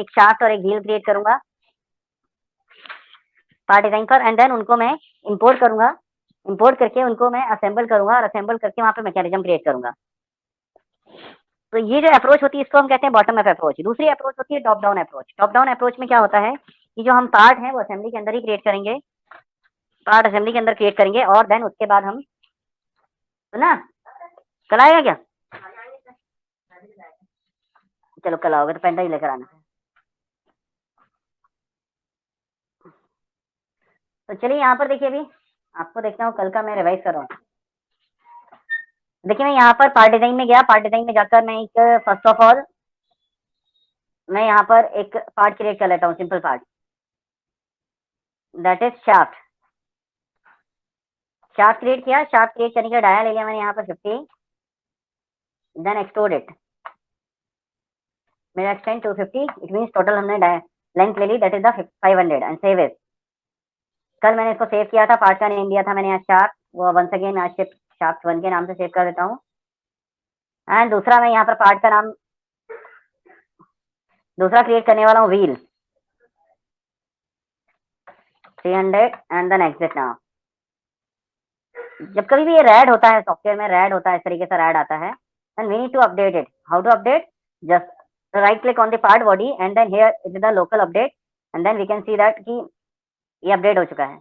एक शाफ्ट और एक व्हील क्रिएट करूंगा पार्ट डिजाइन पर, एंड देन उनको मैं इंपोर्ट करूंगा। इंपोर्ट करके उनको मैं असेंबल करूंगा और असेंबल करके वहां पे मैकेनिज्म क्रिएट करूंगा। तो ये जो अप्रोच होती है इसको हम कहते हैं बॉटम अप अप्रोच। दूसरी अप्रोच होती है top down approach. Top down approach में क्या होता है कि जो हम पार्ट है वो असेंबली के अंदर ही क्रिएट करेंगे, पार्ट असेंबली के अंदर क्रिएट करेंगे, और देन उसके बाद हम, तो ना कल आएगा क्या? चलो कल आओगे तो पेन ही लेकर आना। तो चलिए यहाँ पर देखिए, अभी आपको देखता हूँ, कल का मैं रिवाइज कर रहा हूँ। देखिए मैं यहाँ पर पार्ट डिजाइन में गया, पार्ट डिजाइन में जाकर मैं एक फर्स्ट ऑफ ऑल मैं यहाँ पर एक पार्ट क्रिएट कर लेता हूँ, simple part, that is shaft. Shaft create किया, शाफ्ट क्रिएट करने का डाया ले लिया मैंने यहाँ पर 50, देन एक्सट्रूड इट, मेरा एक्सटेंड 250, इट मींस टोटल हमने लेंथ ले ली, that is the 500, and save it. कल मैंने इसको सेव किया था, पार्ट का नेम दिया था मैंने आज शाफ्ट, वो वंस अगेन आज शाफ्ट 1 के नाम से सेव कर देता हूँ। एंड दूसरा मैं यहाँ पर पार्ट का नाम दूसरा क्रिएट करने वाला हूँ, wheel 300, and then exit now. जब कभी भी ये रैड होता है सॉफ्टवेयर में, रैड होता है इस तरीके से, रैड आता है, and we need to update it. How to update? Just right click on the part body and then here is the local update, and then we can see that कि ये update हो चुका है।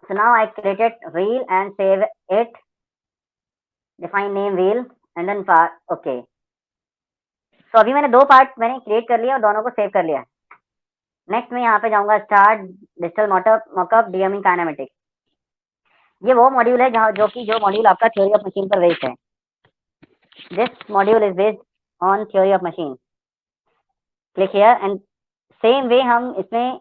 So now I created wheel and save it, define name wheel and then part, okay। So अभी मैंने दो part मैंने create कर लिया और दोनों को सेव कर लिया। नेक्स्ट मैं यहाँ पे जाऊंगा start digital mock-up DME kinematics. ये वो मॉड्यूल है जहाँ जो मॉड्यूल आपका थ्योरी ऑफ मशीन पर बेस्ड है। This module is based on theory of machine. Click here and same way हम इसमें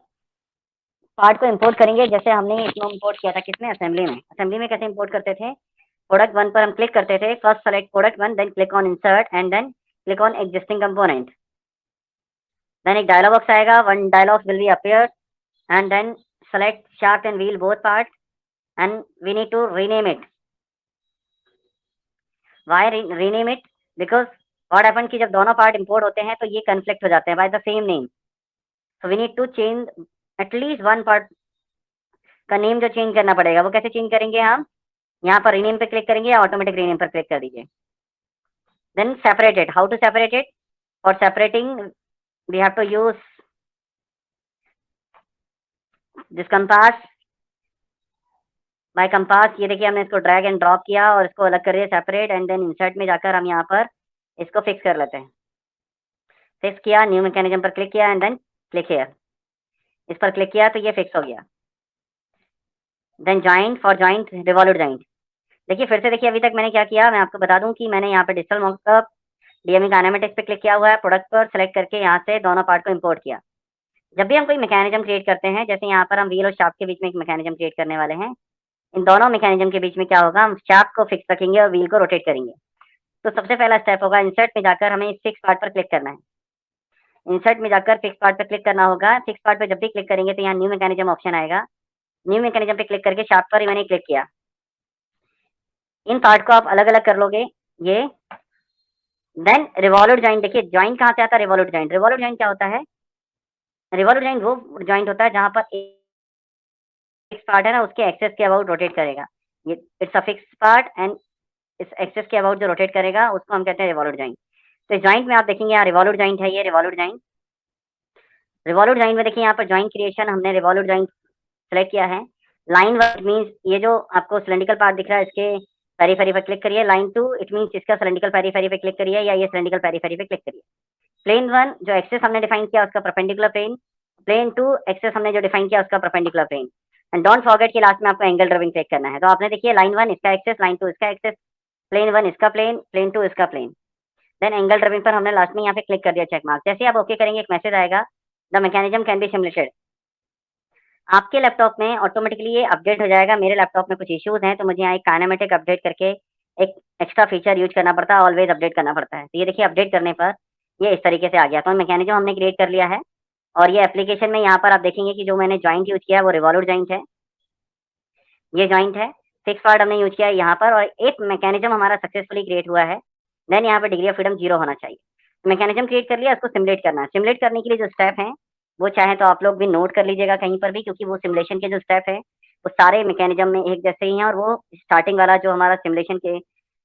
पार्ट को इंपोर्ट करेंगे जैसे हमने इसमें इंपोर्ट किया था, किसमें? असेंबली में। असेंबली में कैसे इंपोर्ट करते थे? प्रोडक्ट 1 पर हम क्लिक करते थे, first select product 1, then click on insert and then click on existing component. Then एक डायलॉग बॉक्स आएगा, one dialog will be appear and then select shaft and wheel both part and we need to rename it. Why rename it? Because what happen कि जब दोनों part import होते हैं तो ये conflict हो जाते हैं by the same name, so we need to change at least one part का नेम जो चेंज करना पड़ेगा। वो कैसे चेंज करेंगे? हम यहाँ पर रीनेम पे क्लिक करेंगे या ऑटोमेटिक रीनेम पर क्लिक कर दीजिए। Then separate it. How to separate it? For separating we have to use this compass. By compass ये देखिए हमने इसको ड्रैग एंड ड्रॉप किया और इसको अलग कर दिया सेपरेट, एंड देन इंसर्ट में जाकर हम यहाँ पर इसको फिक्स कर लेते हैं। फिक्स किया, न्यू मैकेनिज्म पर क्लिक किया एंड देन क्लिक हियर, इस पर क्लिक किया तो ये फिक्स हो गया। Then joint, for joint revolute joint. देखिए फिर से देखिए अभी तक मैंने क्या किया, मैं आपको बता दूं कि मैंने यहाँ पे डिजिटल मॉकअप डीएमई काइनेमेटिक्स पे क्लिक किया हुआ है, प्रोडक्ट पर सेलेक्ट करके यहाँ से दोनों पार्ट को इंपोर्ट किया। जब भी हम कोई मैकेनिज्म क्रिएट करते हैं, जैसे यहाँ पर हम व्हील और शाफ्ट के बीच में एक मैकेनिज्म क्रिएट करने वाले हैं, इन दोनों मैकेनिज्म के बीच में क्या होगा, हम शाफ्ट को फिक्स रखेंगे और व्हील को रोटेट करेंगे। तो सबसे पहला स्टेप होगा इंसर्ट में जाकर हमें इस फिक्स पार्ट पर क्लिक करना है। इंसर्ट में जाकर फिक्स पार्ट पर क्लिक करना होगा। फिक्स पार्ट पर जब भी क्लिक करेंगे तो यहाँ न्यू मैकेनिज्म ऑप्शन आएगा। न्यू मैकेनिज्म पे क्लिक करके शाफ्ट पर ही मैंने क्लिक किया। इन पार्ट को आप अलग अलग कर लोगे ये। देन रिवॉल्यूट जॉइंट, देखिए जॉइंट कहाँ से आता है? Revolute joint. रिवॉल्यूट जॉइंट क्या होता है? रिवॉल्यूट जॉइंट वो जॉइंट होता है जहाँ पर एक पार्ट है ना उसके एक्सेस के अबाउट रोटेट करेगा। ये it's a fix part and इस एक्सेस के अबाउट जो रोटेट करेगा उसको हम कहते हैं रिवॉल्यूट जॉइंट। तो इस जॉइंट में आप देखेंगे यहाँ रिवॉल्यूट जॉइंट है, ये रिवॉल्यूट जॉइंट। रिवॉल्यूट जॉइंट में देखिए यहाँ पर जॉइंट क्रिएशन हमने रिवॉल्यूट जॉइंट सेलेक्ट किया है। लाइन 1 मीन्स ये जो आपको सिलेंड्रिकल पार्ट दिख रहा है इसके पेरीफेरी पर क्लिक करिए। लाइन 2 इट मीन्स इसका सिलेंड्रिकल पेरीफेरी पे क्लिक करिए या ये सिलेंड्रिकल पेरीफेरी पे क्लिक करिए। प्लेन 1 जो एक्सेस हमने डिफाइन किया उसका परपेंडिकुलर प्लेन। प्लेन 2 एक्सेस हमने जो डिफाइन किया उसका perpendicular plane. And don't forget कि लास्ट में आपको एंगल ड्राइविंग क्लिक करना है। तो आपने देखिए लाइन 1 इसका एक्सेस, लाइन 2 इसका एक्सेस, प्लेन 1 इसका प्लेन, प्लेन 2 इसका प्लेन। देन एंगल ड्राइविंग पर हमने लास्ट में यहाँ पे क्लिक कर दिया चेक मार्क। जैसे आप ओके करेंगे एक मैसेज आएगा, the mechanism can be simulated. आपके लैपटॉप में ऑटोमेटिकली ये अपडेट हो जाएगा। मेरे लैपटॉप में कुछ इश्यूज हैं तो मुझे यहाँ एक काइनेमेटिक अपडेट करके एक एक्स्ट्रा फीचर यूज करना पड़ता है, ऑलवेज अपडेट करना पड़ता है। तो ये देखिए अपडेट करने पर ये इस तरीके से आ गया। तो मैकेनिज्म हमने क्रिएट कर लिया है और ये एप्लीकेशन में यहाँ पर आप देखेंगे कि जो मैंने जॉइंट यूज किया है वो रिवॉल्यूट जॉइंट है, ये जॉइंट है। फिक्स पार्ट हमने यूज किया है यहाँ पर और एक मैकेनिज्म हमारा सक्सेसफुली क्रिएट हुआ है। देन यहाँ पर डिग्री ऑफ फ्रीडम 0 होना चाहिए। मैकेनिज्म क्रिएट कर लिया, उसको सिमुलेट करना है। सिमुलेट करने के लिए जो स्टेप हैं वो चाहे तो आप लोग भी नोट कर लीजिएगा कहीं पर भी, क्योंकि वो सिमुलेशन के जो स्टेप है वो सारे मैकेनिज्म में एक जैसे ही हैं, और वो स्टार्टिंग वाला जो हमारा सिमुलेशन के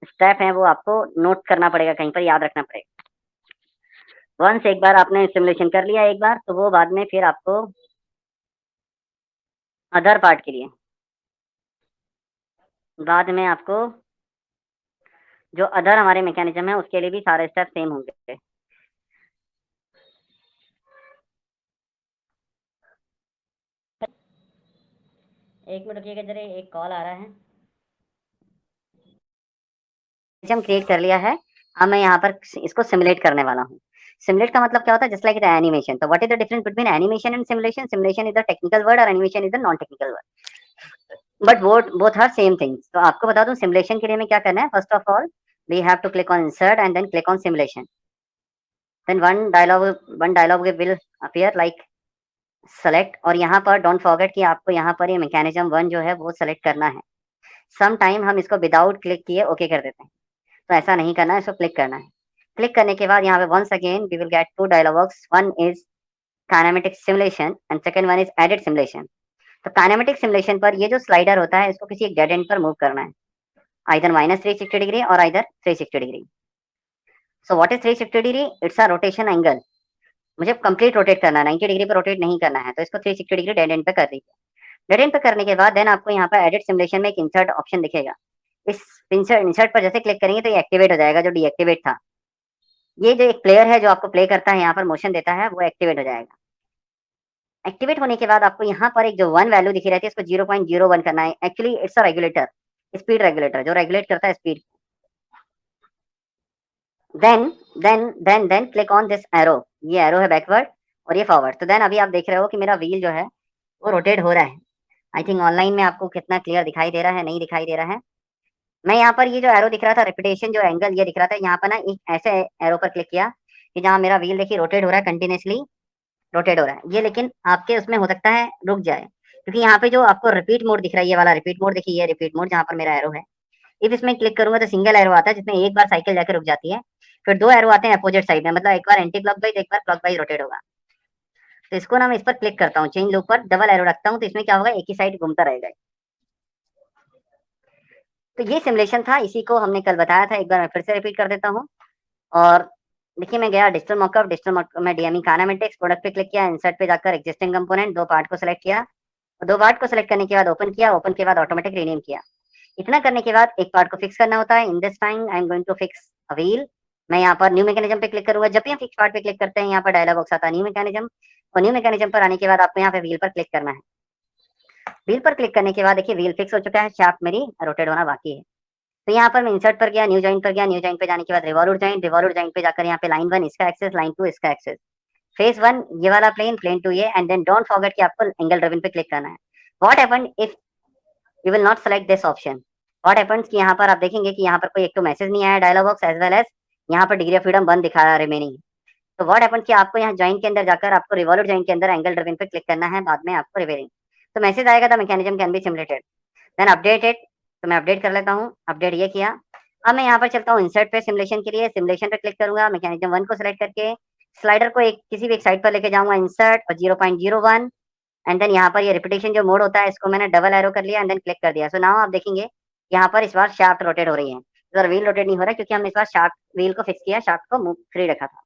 स्टेप है वो आपको नोट करना पड़ेगा, कहीं पर याद रखना पड़ेगा। वंस एक बार आपने सिमुलेशन कर लिया एक बार, तो वो बाद में फिर आपको अदर पार्ट के लिए बाद में आपको जो अदर हमारे मैकेनिज्म है उसके लिए भी सारे स्टेप सेम होंगे। एक मिनट रुकिएगा जरा, एक कॉल आ रहा है। हम क्रिएट कर लिया है, अब मैं यहाँ पर इसको सिमुलेट करने वाला हूँ। सिमुलेट का मतलब क्या होता है? Just like the animation. तो what is the difference between animation and simulation? Simulation is the technical word और animation is the non technical word, but both are same things. तो आपको बता दूं सिमुलेशन के लिए हमें क्या करना है। First of all we have to click on insert and then click on simulation, then one dialog will appear like select, और यहाँ पर डोंट फॉरगेट कि आपको यहाँ पर ये मैकेनिज्म वन जो है वो सेलेक्ट करना है। सम टाइम हम इसको विदाउट क्लिक किए ओके कर देते हैं, तो ऐसा नहीं करना है, इसको क्लिक करना है। क्लिक करने के बाद यहाँ पे once again we will get two dialogs, one is kinematic simulation and second one is edit simulation. तो काइनेमेटिक सिमुलेशन पर ये जो स्लाइडर होता है इसको किसी एक डेड एंड पर मूव करना है, आइदर -360 डिग्री और either 360 degree. So what is 360 degree? It's a rotation angle. मुझे कंप्लीट रोटेट करना है, 90 डिग्री पर रोटेट नहीं करना है, तो इसको 360 डिग्री डेड एंड पे कर दीजिए। डेड एंड पे करने के बाद देन आपको यहाँ पर एडिट सिमुलेशन में एक इंसर्ट ऑप्शन दिखेगा। इस इंसर्ट पर जैसे क्लिक करेंगे तो ये एक्टिवेट हो जाएगा, जो डीएक्टिवेट था। ये जो एक प्लेयर है जो आपको प्ले करता है, यहाँ पर मोशन देता है, वो एक्टिवेट हो जाएगा। एक्टिवेट होने के बाद आपको यहाँ पर एक जो वन वैल्यू दिखी रहती है इसको 0.01 करना है। Actually it's a regulator, speed regulator जो रेगुलेट करता है speed. Then then click on this arrow, ये एरो है बैकवर्ड और ये फॉरवर्ड। तो देन अभी आप देख रहे हो कि मेरा व्हील जो है वो रोटेट हो रहा है। आई थिंक ऑनलाइन में आपको कितना क्लियर दिखाई दे रहा है, नहीं दिखाई दे रहा है। मैं यहाँ पर ये जो एरो दिख रहा था रेपिटेशन जो एंगल ये दिख रहा था, यहाँ पर ना एक ऐसे एरो पर क्लिक किया कि जहाँ मेरा व्हील देखिए रोटेट हो रहा है, कंटिन्यूसली रोटेट हो रहा है। ये लेकिन आपके उसमें हो सकता है रुक जाए, क्योंकि यहाँ पे जो आपको रिपीट मोड दिख रहा है, ये वाला रिपीट मोड देखिए, ये रिपीट मोड जहाँ पर मेरा एरो है, इफ इसमें क्लिक करूंगा तो सिंगल एरो आता है जिसमें एक बार साइकिल जाकर रुक जाती है, फिर दो एरो आते हैं अपोजिट साइड में, मतलब एक बार एंटी क्लॉकवाइज एक बार क्लॉकवाइज रोटेट होगा। तो इसको ना मैं इस पर क्लिक करता हूँ, चेंज लूप पर डबल एरो रखता हूँ, तो इसमें क्या होगा, एक ही साइड घूमता रहेगा। तो ये सिमुलेशन था, इसी को हमने कल बताया था, एक बार मैं फिर से रिपीट कर देता हूँ। और देखिए मैं गया डिजिटल मॉकअप में डीएमई काइनेमेटिक्स प्रोडक्ट पे क्लिक किया, इंसर्ट पे जाकर एक्जिस्टिंग कंपोनेंट दो पार्ट को सिलेक्ट किया, और दो पार्ट को सिलेक्ट करने के बाद ओपन किया, ओपन के बाद ऑटोमेटिक रीनेम किया। इतना करने के बाद एक पार्ट को फिक्स करना होता है। In this time I am going to fix a wheel. मैं यहाँ पर न्यू मैकेनिज्म पे क्लिक करूंगा। जब भी हम फिक्स पार्ट पे क्लिक करते हैं यहाँ पर डायलॉग बॉक्स आता है न्यू मैकेनिज्म, और न्यू मैकेनिज्म पर आने के बाद आपको यहाँ पे व्हील पर क्लिक करना है। व्हील पर क्लिक करने के बाद देखिए व्हील फिक्स हो चुका है, शाफ्ट मेरी रोटेट होना बाकी है। तो यहाँ पर मैं इंसर्ट पर गया, न्यू जॉइंट पर गया, न्यू जॉइंट पे जाने के बाद रिवॉल्व जॉइंट पे जाकर यहाँ पे लाइन 1 इसका एक्सेस, लाइन 2 इसका एक्सेस, फेज 1 ये वाला प्लेन, प्लेन 2 ये, एंड देन डोंट फॉरगेट कि आपको एंगल ड्रिवन पे क्लिक करना है। What happened if you will not select this option? What happens कि यहाँ पर आप देखेंगे कि यहाँ पर कोई एक तो मैसेज नहीं आया dialog box, as well as यहाँ पर डिग्री ऑफ फ्रीडम 1 दिखा रहा है रिमेनिंग। तो व्हाट हैपेंड कि आपको यहाँ जॉइंट के अंदर जाकर आपको रिवॉल्व जॉइंट के अंदर एंगल ड्रिवन पे क्लिक करना है, बाद में आपको रिवेरिंग। तो मैसेज आएगा the mechanism can be simulated, then update it. तो मैं अपडेट कर लेता हूँ, अपडेट ये किया। अब मैं यहाँ पर चलता हूँ इंसर्ट पे सिमुलेशन के लिए, सिमुलेशन पे क्लिक करूंगा, मैकेनिज्म 1 को सिलेक्ट करके स्लाइडर को एक किसी भी एक साइड पर लेके जाऊंगा, इंसर्ट और 0.01, एंड देन यहाँ पर ये रिपीटेशन जो मोड होता है इसको मैंने डबल एरो कर लिया एंड देन क्लिक कर दिया। सो नाउ आप देखेंगे यहाँ पर इस बार शाफ्ट रोटेट हो रही है, इस बार व्हील रोटेट नहीं हो रहा क्योंकि हमने इस बार शाफ्ट व्हील को फिक्स किया, शाफ्ट को मूव फ्री रखा था।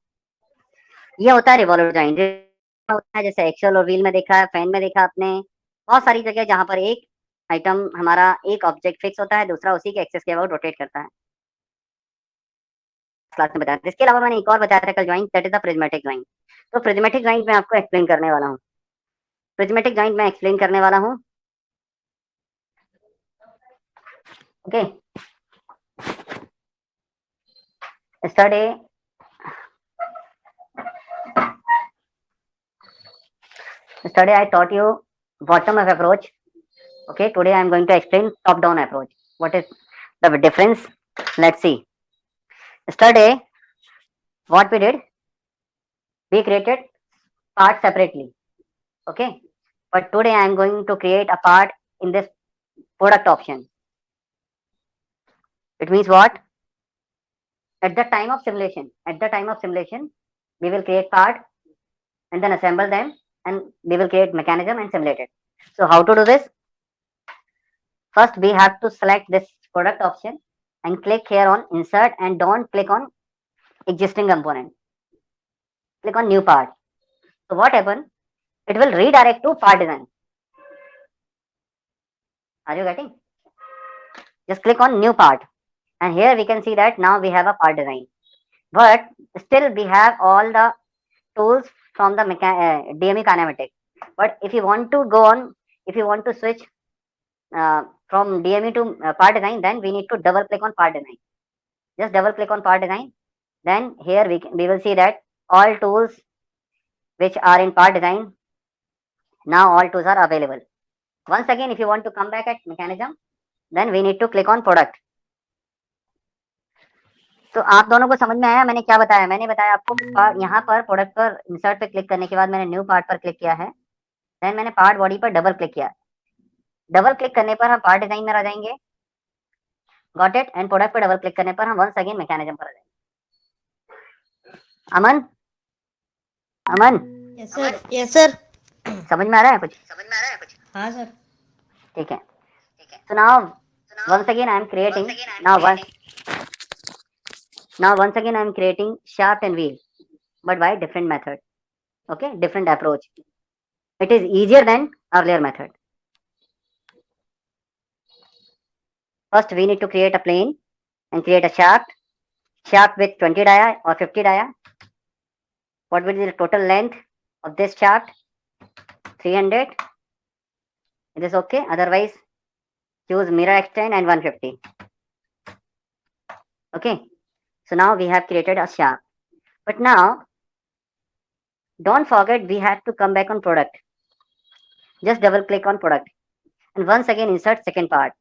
ये होता है रिवॉल्व जॉइंट, होता है जैसे एक्सल और व्हील में देखा है, फैन में देखा आपने, बहुत सारी जगह जहाँ पर एक आइटम हमारा एक ऑब्जेक्ट फिक्स होता है, दूसरा उसी के एक्सेस के अबाउट रोटेट करता है। क्लास में बताया, इसके अलावा मैंने एक और बताया था कल joint, that is the prismatic joint. तो प्रिज्मेटिक ज्वाइंट मैं आपको एक्सप्लेन करने वाला हूँ। प्रिज्मेटिक ज्वाइंट मैं एक्सप्लेन करने वाला हूँ, okay. Study I taught you bottom up approach. Okay, today I am going to explain top down approach. What is the difference? Let's see. Yesterday, what we did, we created parts separately. Okay, but today I am going to create a part in this product option. It means what? At the time of simulation, we will create part and then assemble them, and we will create mechanism and simulate it. So how to do this? First, we have to select this product option and click here on insert, and don't click on existing component. Click on new part. So what happens? It will redirect to part design. Are you getting? Just click on new part, and here we can see that now we have a part design. But still we have all the tools from the DME kinematic. But if you want to go on, if you want to switch from DME to part design, then we need to double click on part design. Just double click on part design. Then here we will see that all tools which are in part design, now all tools are available. Once again, if you want to come back at mechanism, then we need to click on product. तो आप दोनों को समझ में आया मैंने क्या बताया? मैंने बताया आपको यहाँ पर प्रोडक्ट पर इंसर्ट पे क्लिक करने के बाद मैंने न्यू पार्ट पर क्लिक किया है, देन मैंने पार्ट बॉडी पर डबल क्लिक किया। डबल क्लिक करने पर हम पार्ट डिजाइन में आ जाएंगे, गॉट इट। एंड प्रोडक्ट पर डबल क्लिक करने पर हम वंस अगेन मैकेनिज्म पर आ जाएंगे। अमन, अमन, यस सर, यस सर। समझ में आ रहा है कुछ? हाँ सर। ठीक है। So now once again I am creating once again I am creating shaft and wheel, but by different method. Okay, different approach. It is easier than earlier method. First we need to create a plane and create a shaft with 20 dia or 50 dia. What will be the total length of this shaft? 300. It is okay. Otherwise choose mirror extend and 150. Okay, so now we have created a shaft, but now don't forget we have to come back on product. Just double click on product and once again insert second part.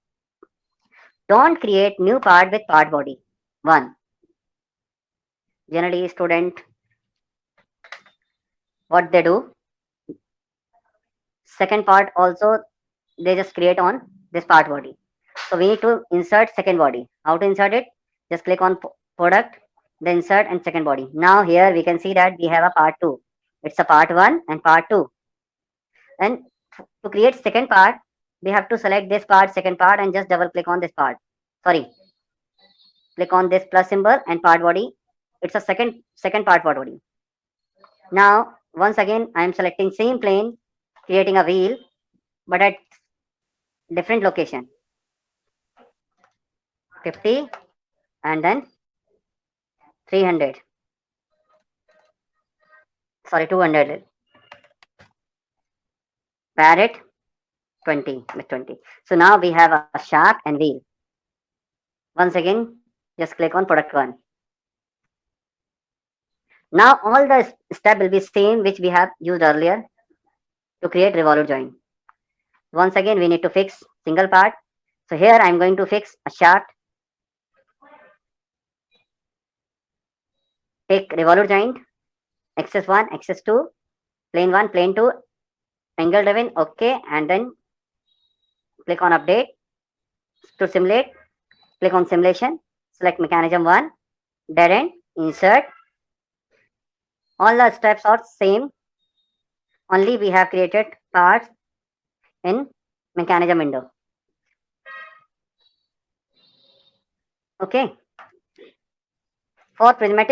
Don't create new part with part body 1. Generally student, what they do, second part also they just create on this part body. So we need to insert second body. How to insert it? Just click on product, then insert and second body. Now here we can see that we have a part 2. It's a part 1 and part 2. And to create second part, we have to select this part, second part, and just double click on this part. Sorry, click on this plus symbol and part body. It's a second part body. Now once again I am selecting same plane, creating a wheel, but at different location. 50 and then 300. Sorry, 200. Parrot 20 with 20. So now we have a shaft and wheel. Once again, just click on product 1. Now all the step will be same which we have used earlier to create revolute joint. Once again, we need to fix single part. So here I am going to fix a shaft. Take revolute joint, axis 1, axis 2, plane 1, plane 2, angle driven, okay, and then click on update to simulate. Click on simulation, select mechanism 1, dead end, insert. All the steps are same, only we have created parts in mechanism window. Okay. For prismatic